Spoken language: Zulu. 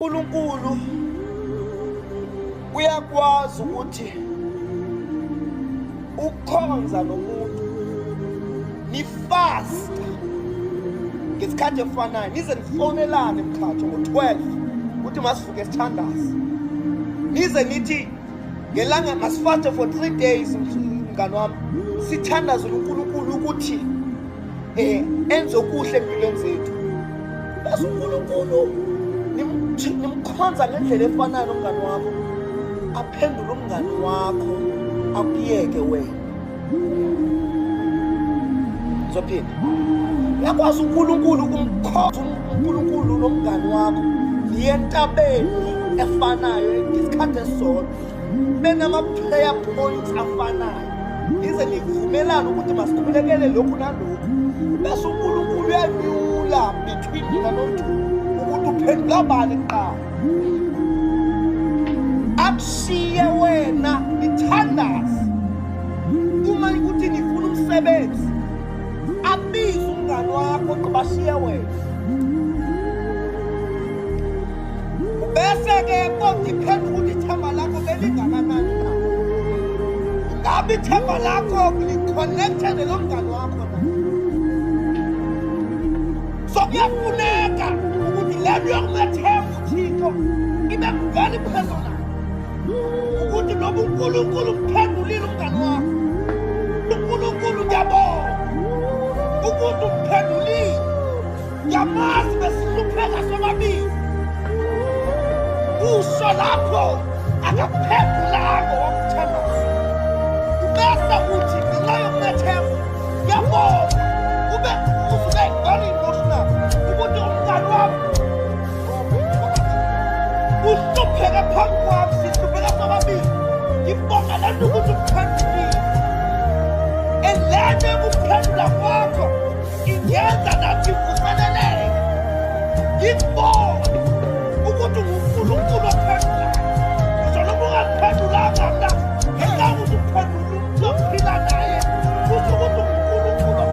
uNkulunkulu uyakwazi ukuthi ukukhonza nomuntu nifasta ngesikhathi efanayo, nize nifonelane mkhatho ngo-12 ukuthi masivuke sithandaze, nize nithi ngelanga masifaste for 3 days mngani wami, sithandaze uNkulunkulu ukuthi enze okuhle empilweni zethu. Bese uNkulunkulu nimkhonza ngendlela efanayo nomngani wakho, aphendule umngani wakho akuyeke wena. Zophinda uyakwazi uNkulunkulu ukumkhonza uNkulunkulu nomngani wakho niye entabeni efanayo ngesikhathi esisodwa, benama-prayer points afanayo, nize nivumelane ukuthi masikhulekele lokhu nalokhu. Bese uNkulunkulu uyanyula between nina noThixo ukuthi uphendula bani kuqala, akushiye wena nithandaze. Uma ukuthi nifuna umsebenzi, abize umngani wakho qobashiye wena. Bese-ke kodiphendula ukuthi ithemba lakho belingakanani na, ngabe ithemba lakho li-connected nomngani wakho na. So kuyafuneka ukuthi lento yokumethemba uThixo ibe very personal, ukuthi noma uNkulunkulu umphendulile umngani wakho, uNkulunkulu ngiyabonga ukuthi umphendulile, ngiyamazi besihlupheka sobabili, usho lapho akakuphendulanga wakuthembaza. Bese uthi ngenxa yokumethemba ngiyabonga, ube usuke very emotional ukuthi umngani wami